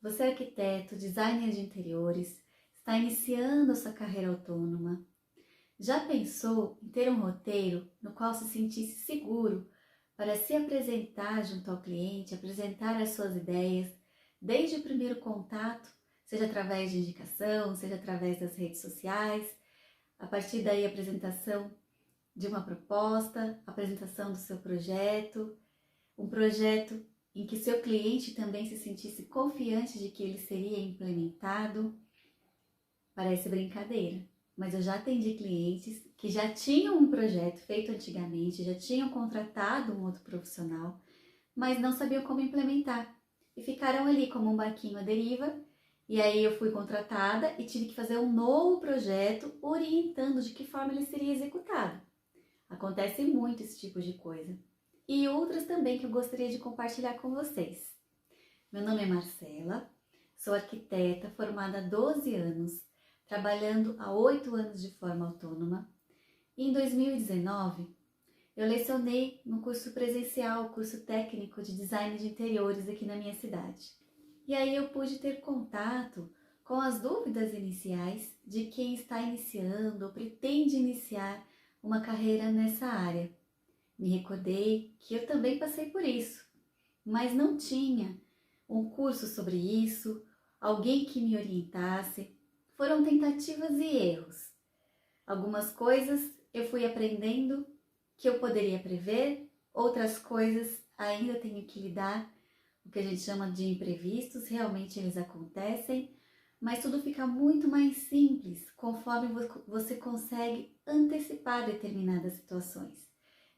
Você é arquiteto, designer de interiores, está iniciando a sua carreira autônoma. Já pensou em ter um roteiro no qual se sentisse seguro para se apresentar junto ao cliente, apresentar as suas ideias, desde o primeiro contato, seja através de indicação, seja através das redes sociais, a partir daí a apresentação de uma proposta, a apresentação do seu projeto, um projeto em que seu cliente também se sentisse confiante de que ele seria implementado. Parece brincadeira, mas eu já atendi clientes que já tinham um projeto feito antigamente, já tinham contratado um outro profissional, mas não sabiam como implementar e ficaram ali como um barquinho à deriva. E aí eu fui contratada e tive que fazer um novo projeto orientando de que forma ele seria executado. Acontece muito esse tipo de coisa. E outras também que eu gostaria de compartilhar com vocês. Meu nome é Marcela, sou arquiteta formada há 12 anos, trabalhando há 8 anos de forma autônoma. E em 2019, eu lecionei no curso presencial, curso técnico de design de interiores aqui na minha cidade. E aí eu pude ter contato com as dúvidas iniciais de quem está iniciando ou pretende iniciar uma carreira nessa área. Me recordei que eu também passei por isso, mas não tinha um curso sobre isso, alguém que me orientasse. Foram tentativas e erros. Algumas coisas eu fui aprendendo que eu poderia prever, outras coisas ainda tenho que lidar, o que a gente chama de imprevistos, realmente eles acontecem, mas tudo fica muito mais simples conforme você consegue antecipar determinadas situações.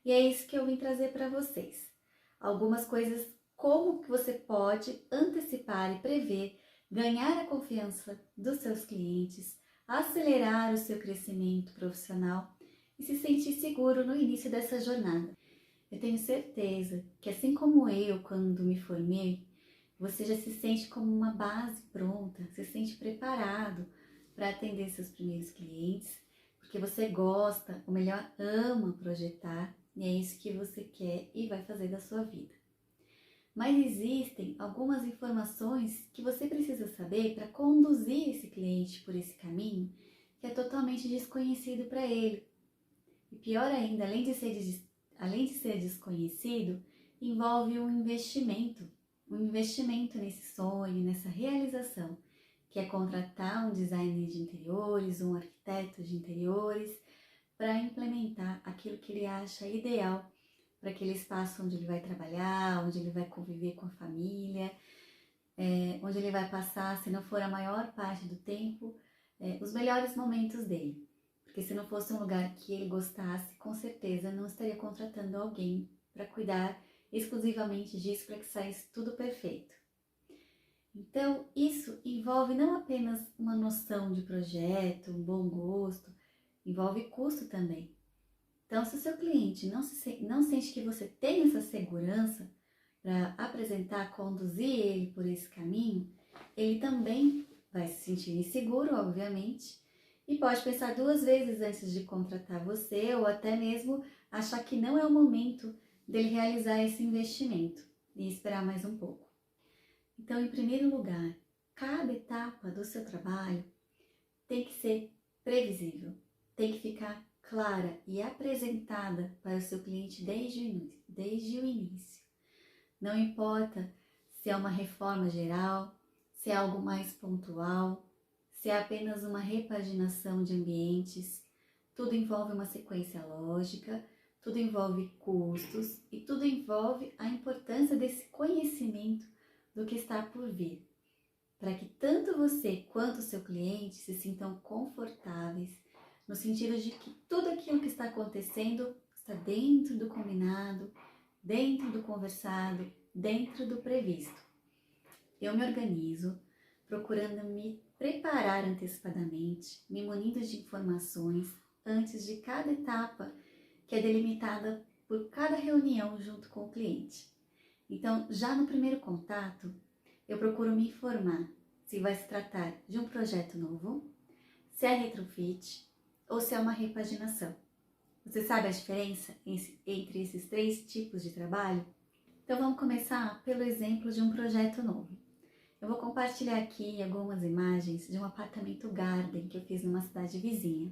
E é isso que eu vim trazer para vocês. Algumas coisas, como que você pode antecipar e prever, ganhar a confiança dos seus clientes, acelerar o seu crescimento profissional e se sentir seguro no início dessa jornada. Eu tenho certeza que, assim como eu, quando me formei, você já se sente como uma base pronta, se sente preparado para atender seus primeiros clientes, porque você gosta, ou melhor, ama projetar, e é isso que você quer e vai fazer da sua vida. Mas existem algumas informações que você precisa saber para conduzir esse cliente por esse caminho que é totalmente desconhecido para ele. E pior ainda, além de ser desconhecido, envolve um investimento nesse sonho, nessa realização, que é contratar um designer de interiores, um arquiteto de interiores, para implementar aquilo que ele acha ideal para aquele espaço onde ele vai trabalhar, onde ele vai conviver com a família, onde ele vai passar, se não for a maior parte do tempo, os melhores momentos dele. Porque se não fosse um lugar que ele gostasse, com certeza não estaria contratando alguém para cuidar exclusivamente disso, para que saísse tudo perfeito. Então, isso envolve não apenas uma noção de projeto, um bom gosto, envolve custo também. Então, se o seu cliente não sente que você tem essa segurança para apresentar, conduzir ele por esse caminho, ele também vai se sentir inseguro, obviamente, e pode pensar 2 vezes antes de contratar você, ou até mesmo achar que não é o momento dele realizar esse investimento e esperar mais um pouco. Então, em primeiro lugar, cada etapa do seu trabalho tem que ser previsível, tem que ficar clara e apresentada para o seu cliente desde o início. Não importa se é uma reforma geral, se é algo mais pontual, se é apenas uma repaginação de ambientes, tudo envolve uma sequência lógica, tudo envolve custos e tudo envolve a importância desse conhecimento do que está por vir, para que tanto você quanto o seu cliente se sintam confortáveis, no sentido de que tudo aquilo que está acontecendo está dentro do combinado, dentro do conversado, dentro do previsto. Eu me organizo procurando me preparar antecipadamente, me munindo de informações antes de cada etapa que é delimitada por cada reunião junto com o cliente. Então, já no primeiro contato, eu procuro me informar se vai se tratar de um projeto novo, se é retrofit ou se é uma repaginação. Você sabe a diferença entre esses 3 tipos de trabalho? Então vamos começar pelo exemplo de um projeto novo. Eu vou compartilhar aqui algumas imagens de um apartamento garden que eu fiz numa cidade vizinha.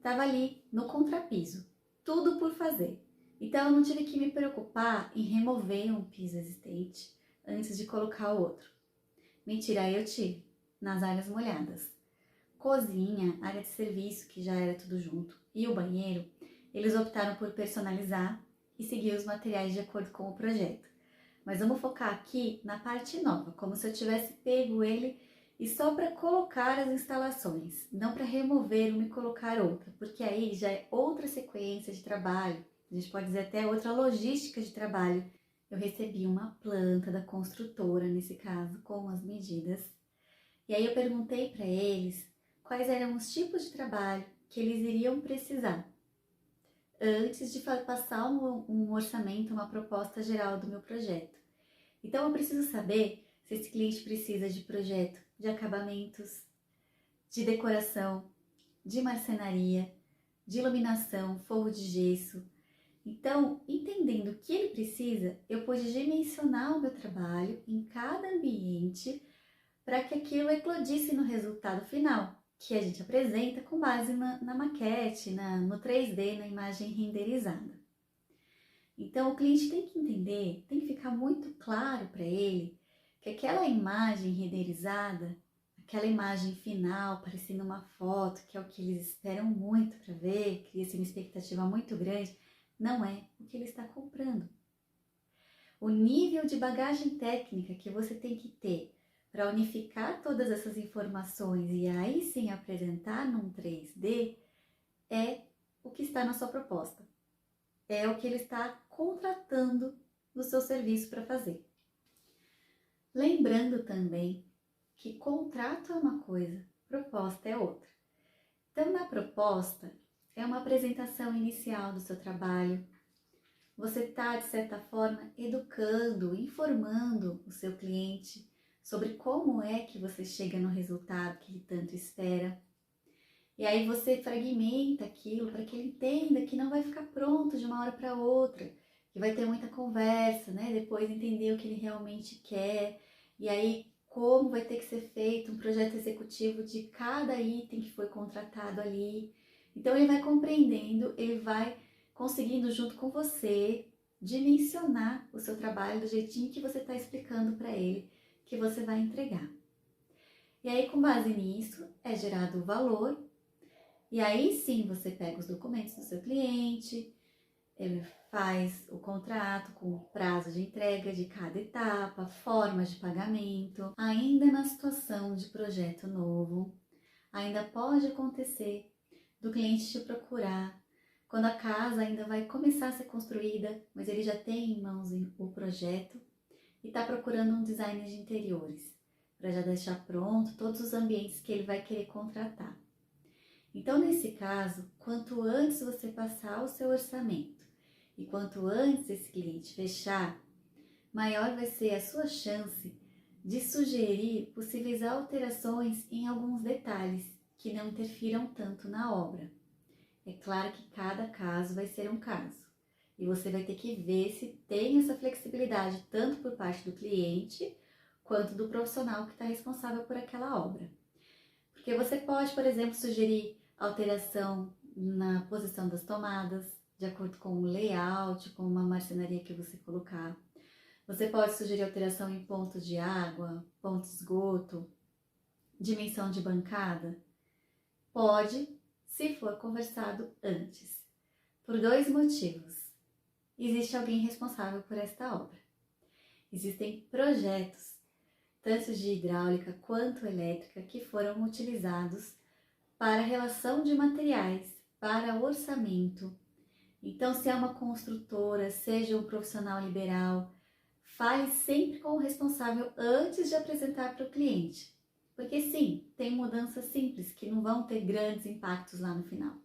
Tava ali no contrapiso, tudo por fazer. Então eu não tive que me preocupar em remover um piso existente antes de colocar o outro. Mentira, aí eu tive, nas áreas molhadas. Cozinha, área de serviço, que já era tudo junto, e o banheiro, eles optaram por personalizar e seguir os materiais de acordo com o projeto. Mas vamos focar aqui na parte nova, como se eu tivesse pego ele e só para colocar as instalações, não para remover uma e colocar outra, porque aí já é outra sequência de trabalho, a gente pode dizer até outra logística de trabalho. Eu recebi uma planta da construtora, nesse caso, com as medidas, e aí eu perguntei para eles quais eram os tipos de trabalho que eles iriam precisar antes de passar um orçamento, uma proposta geral do meu projeto. Então eu preciso saber se esse cliente precisa de projeto de acabamentos, de decoração, de marcenaria, de iluminação, forro de gesso. Então, entendendo o que ele precisa, eu pude dimensionar o meu trabalho em cada ambiente para que aquilo eclodisse no resultado final, que a gente apresenta com base na maquete, no 3D, na imagem renderizada. Então, o cliente tem que entender, tem que ficar muito claro para ele que aquela imagem renderizada, aquela imagem final, parecendo uma foto, que é o que eles esperam muito para ver, cria-se uma expectativa muito grande, não é o que ele está comprando. O nível de bagagem técnica que você tem que ter para unificar todas essas informações e aí sim apresentar num 3D é o que está na sua proposta. É o que ele está contratando no seu serviço para fazer. Lembrando também que contrato é uma coisa, proposta é outra. Então, na proposta, é uma apresentação inicial do seu trabalho. Você está, de certa forma, educando, informando o seu cliente sobre como é que você chega no resultado que ele tanto espera. E aí você fragmenta aquilo para que ele entenda que não vai ficar pronto de uma hora para outra, que vai ter muita conversa, né? Depois entender o que ele realmente quer, e aí como vai ter que ser feito um projeto executivo de cada item que foi contratado ali. Então ele vai compreendendo, ele vai conseguindo junto com você dimensionar o seu trabalho do jeitinho que você está explicando para ele que você vai entregar. E aí com base nisso é gerado o valor. E aí sim você pega os documentos do seu cliente, ele faz o contrato com o prazo de entrega de cada etapa, formas de pagamento. Ainda na situação de projeto novo, ainda pode acontecer do cliente te procurar quando a casa ainda vai começar a ser construída, mas ele já tem em mãos o projeto e está procurando um designer de interiores para já deixar pronto todos os ambientes que ele vai querer contratar. Então, nesse caso, quanto antes você passar o seu orçamento e quanto antes esse cliente fechar, maior vai ser a sua chance de sugerir possíveis alterações em alguns detalhes que não interfiram tanto na obra. É claro que cada caso vai ser um caso e você vai ter que ver se tem essa flexibilidade tanto por parte do cliente quanto do profissional que está responsável por aquela obra. Porque você pode, por exemplo, sugerir alteração na posição das tomadas, de acordo com o layout, com uma marcenaria que você colocar. Você pode sugerir alteração em pontos de água, ponto de esgoto, dimensão de bancada. Pode, se for conversado antes. Por dois motivos. Existe alguém responsável por esta obra. Existem projetos, tanto de hidráulica quanto elétrica, que foram utilizados para relação de materiais, para orçamento. Então, se é uma construtora, seja um profissional liberal, fale sempre com o responsável antes de apresentar para o cliente. Porque sim, tem mudanças simples que não vão ter grandes impactos lá no final.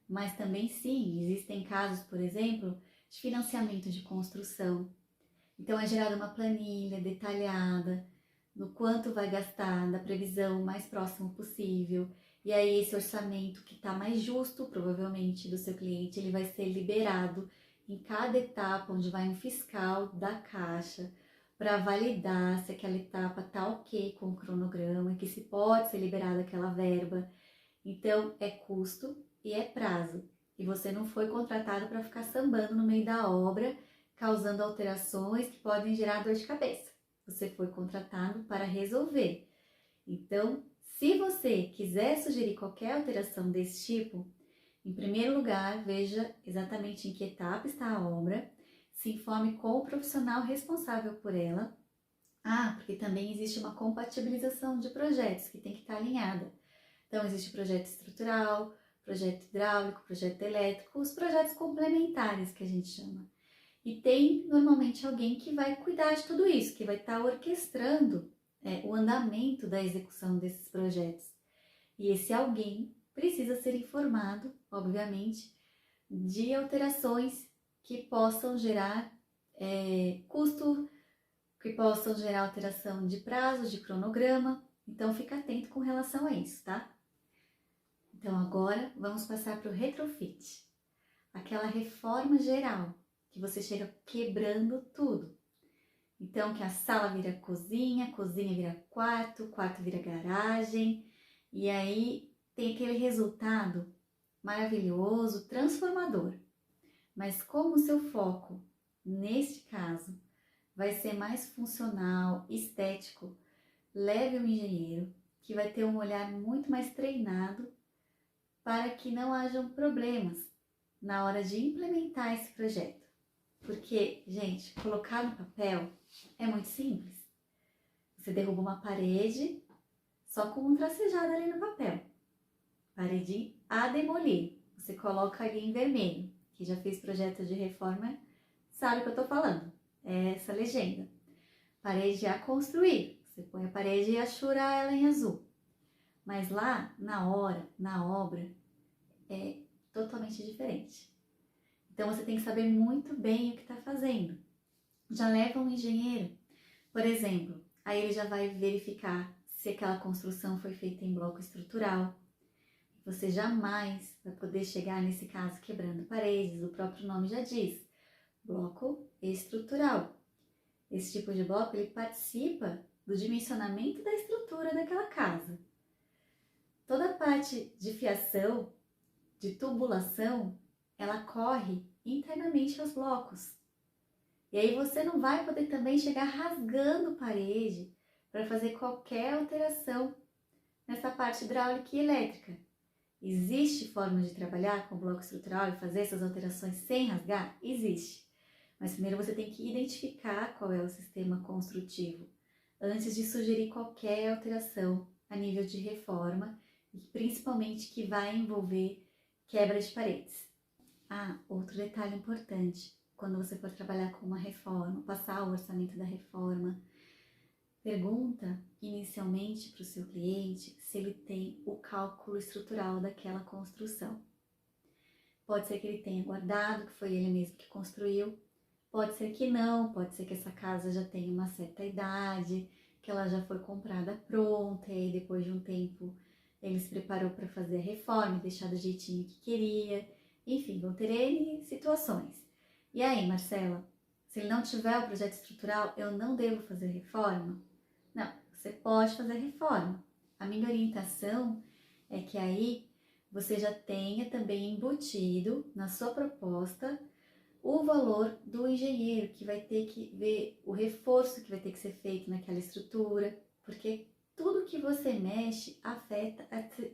Mas também sim, existem casos, por exemplo, de financiamento de construção. Então é gerada uma planilha detalhada no quanto vai gastar, da previsão mais próximo possível. E aí esse orçamento que está mais justo, provavelmente, do seu cliente, ele vai ser liberado em cada etapa onde vai um fiscal da Caixa para validar se aquela etapa tá ok com o cronograma, que se pode ser liberada aquela verba. Então, é custo e é prazo. E você não foi contratado para ficar sambando no meio da obra, causando alterações que podem gerar dor de cabeça. Você foi contratado para resolver. Então, se você quiser sugerir qualquer alteração desse tipo, em primeiro lugar, veja exatamente em que etapa está a obra, se informe com o profissional responsável por ela. Porque também existe uma compatibilização de projetos que tem que estar alinhada. Então, existe projeto estrutural, projeto hidráulico, projeto elétrico, os projetos complementares que a gente chama. E tem normalmente alguém que vai cuidar de tudo isso, que vai estar orquestrando o andamento da execução desses projetos. E esse alguém precisa ser informado, obviamente, de alterações que possam gerar custo, que possam gerar alteração de prazo, de cronograma. Então, fica atento com relação a isso, tá? Então, agora vamos passar para o retrofit. Aquela reforma geral, que você chega quebrando tudo. Então, que a sala vira cozinha, cozinha vira quarto, quarto vira garagem. E aí, tem aquele resultado maravilhoso, transformador. Mas como o seu foco, neste caso, vai ser mais funcional, estético, leve um engenheiro que vai ter um olhar muito mais treinado para que não hajam problemas na hora de implementar esse projeto. Porque, gente, colocar no papel é muito simples. Você derruba uma parede só com um tracejado ali no papel. Parede a demolir. Você coloca ali em vermelho. Quem já fez projeto de reforma sabe o que eu tô falando. É essa legenda. Parede a construir. Você põe a parede e achura ela em azul. Mas lá, na hora, na obra, é totalmente diferente. Então, você tem que saber muito bem o que está fazendo. Já leva um engenheiro, por exemplo, aí ele já vai verificar se aquela construção foi feita em bloco estrutural. Você jamais vai poder chegar, nesse caso, quebrando paredes, o próprio nome já diz, bloco estrutural. Esse tipo de bloco, ele participa do dimensionamento da estrutura daquela casa. Toda a parte de fiação, de tubulação, ela corre internamente aos blocos. E aí você não vai poder também chegar rasgando parede para fazer qualquer alteração nessa parte hidráulica e elétrica. Existe forma de trabalhar com bloco estrutural e fazer essas alterações sem rasgar? Existe. Mas primeiro você tem que identificar qual é o sistema construtivo antes de sugerir qualquer alteração a nível de reforma e principalmente que vai envolver quebra de paredes. Outro detalhe importante, quando você for trabalhar com uma reforma, passar o orçamento da reforma, pergunta inicialmente para o seu cliente se ele tem o cálculo estrutural daquela construção. Pode ser que ele tenha guardado, que foi ele mesmo que construiu, pode ser que não, pode ser que essa casa já tenha uma certa idade, que ela já foi comprada pronta e depois de um tempo ele se preparou para fazer a reforma, deixar do jeitinho que queria. Enfim, vão ter N situações. E aí, Marcela, se ele não tiver o projeto estrutural, eu não devo fazer reforma? Não, você pode fazer reforma. A minha orientação é que aí você já tenha também embutido na sua proposta o valor do engenheiro, que vai ter que ver o reforço que vai ter que ser feito naquela estrutura, porque tudo que você mexe afeta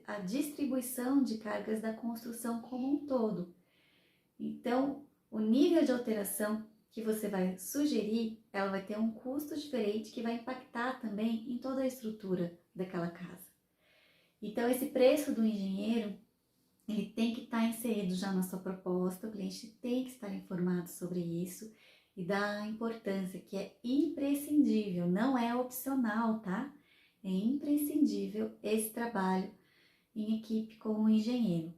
a distribuição de cargas da construção como um todo. Então, o nível de alteração que você vai sugerir, ela vai ter um custo diferente que vai impactar também em toda a estrutura daquela casa. Então, esse preço do engenheiro, ele tem que estar inserido já na sua proposta, o cliente tem que estar informado sobre isso e da importância que é imprescindível, não é opcional, tá? É imprescindível esse trabalho em equipe com o engenheiro.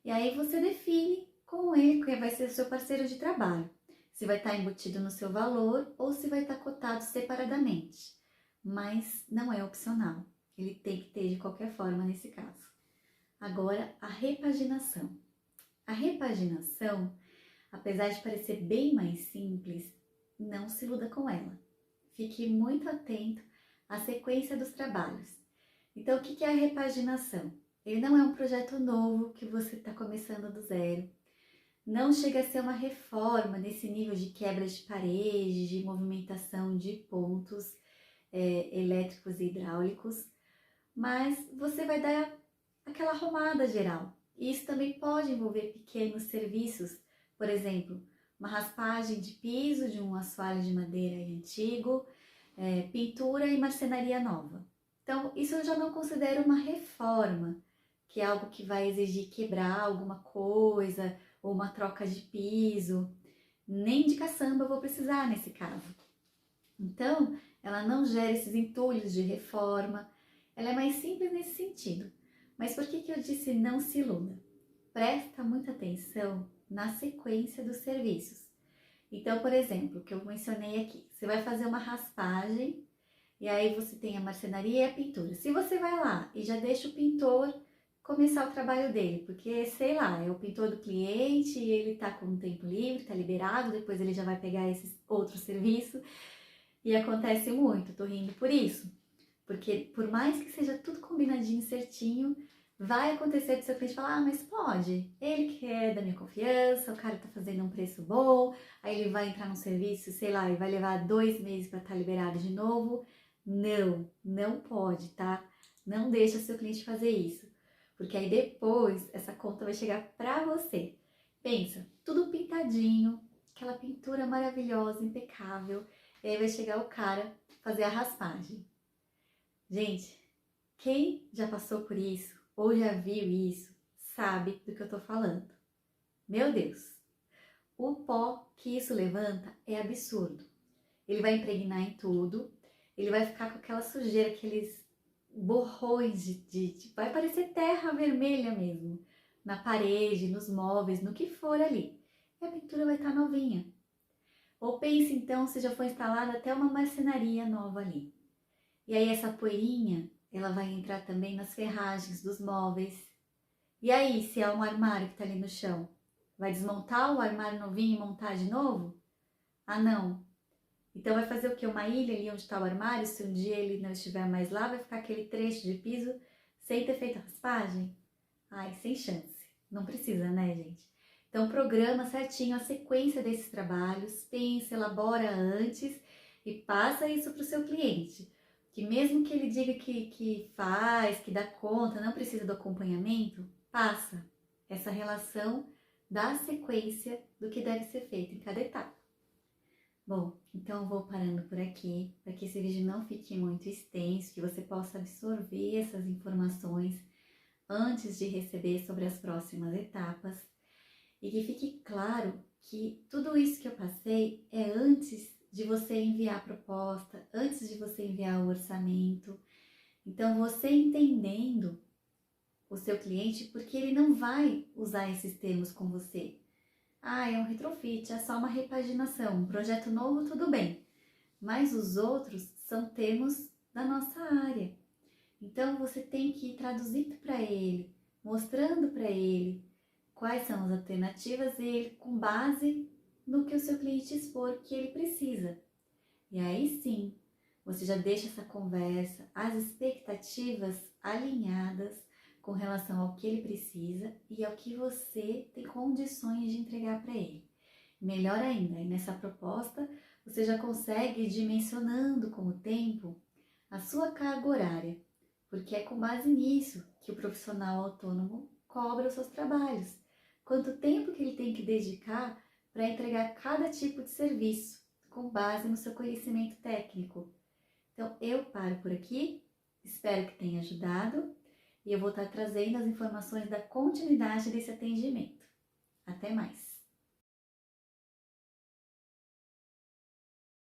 E aí você define com ele que vai ser o seu parceiro de trabalho, se vai estar embutido no seu valor ou se vai estar cotado separadamente, mas não é opcional, ele tem que ter de qualquer forma nesse caso. Agora, a repaginação. A repaginação, apesar de parecer bem mais simples, não se iluda com ela. fique muito atento à sequência dos trabalhos. Então, o que é a repaginação? Ele não é um projeto novo que você está começando do zero. Não chega a ser uma reforma nesse nível de quebra de paredes, de movimentação de pontos elétricos e hidráulicos, mas você vai dar aquela arrumada geral. E isso também pode envolver pequenos serviços, por exemplo, uma raspagem de piso de um assoalho de madeira antigo, pintura e marcenaria nova. Então, isso eu já não considero uma reforma, que é algo que vai exigir quebrar alguma coisa, ou uma troca de piso. Nem de caçamba eu vou precisar nesse caso. Então, ela não gera esses entulhos de reforma, ela é mais simples nesse sentido. Mas por que eu disse não se iluda? Presta muita atenção na sequência dos serviços. Então, por exemplo, o que eu mencionei aqui, você vai fazer uma raspagem e aí você tem a marcenaria e a pintura. Se você vai lá e já deixa o pintor começar o trabalho dele, porque, sei lá, é o pintor do cliente e ele tá com tempo livre, tá liberado, depois ele já vai pegar esse outro serviço e acontece muito, tô rindo por isso. Porque por mais que seja tudo combinadinho, certinho, vai acontecer do seu cliente falar, mas pode, ele que é da minha confiança, o cara tá fazendo um preço bom, aí ele vai entrar num serviço, sei lá, e vai levar 2 meses para estar liberado de novo. Não pode, tá? Não deixa seu cliente fazer isso, porque aí depois essa conta vai chegar para você. Pensa, tudo pintadinho, aquela pintura maravilhosa, impecável, e aí vai chegar o cara fazer a raspagem. Gente, quem já passou por isso ou já viu isso, sabe do que eu tô falando. Meu Deus, o pó que isso levanta é absurdo. Ele vai impregnar em tudo, ele vai ficar com aquela sujeira, aqueles borrões vai parecer terra vermelha mesmo, na parede, nos móveis, no que for ali. E a pintura vai estar novinha. Ou pense então se já foi instalada até uma marcenaria nova ali. E aí essa poeirinha, ela vai entrar também nas ferragens dos móveis. E aí, se é um armário que tá ali no chão, vai desmontar o armário novinho e montar de novo? Ah, não. Então vai fazer o quê? Uma ilha ali onde está o armário, se um dia ele não estiver mais lá, vai ficar aquele trecho de piso sem ter feito a raspagem? Ai, sem chance. Não precisa, né, gente? Então programa certinho a sequência desses trabalhos, pensa, elabora antes e passa isso para o seu cliente. Que mesmo que ele diga que faz, que dá conta, não precisa do acompanhamento, passa essa relação da sequência do que deve ser feito em cada etapa. Bom, então eu vou parando por aqui, para que esse vídeo não fique muito extenso, que você possa absorver essas informações antes de receber sobre as próximas etapas e que fique claro que tudo isso que eu passei é antes de você enviar a proposta, antes de você enviar o orçamento. Então, você entendendo o seu cliente, porque ele não vai usar esses termos com você. Ah, é um retrofit, é só uma repaginação, um projeto novo, tudo bem. Mas os outros são termos da nossa área. Então, você tem que ir traduzindo para ele, mostrando para ele quais são as alternativas e ele, com base no que o seu cliente expor que ele precisa. E aí sim, você já deixa essa conversa, as expectativas alinhadas com relação ao que ele precisa e ao que você tem condições de entregar para ele. Melhor ainda, nessa proposta, você já consegue ir dimensionando com o tempo a sua carga horária, porque é com base nisso que o profissional autônomo cobra os seus trabalhos. Quanto tempo que ele tem que dedicar para entregar cada tipo de serviço, com base no seu conhecimento técnico. Então, eu paro por aqui, espero que tenha ajudado e eu vou estar trazendo as informações da continuidade desse atendimento. Até mais!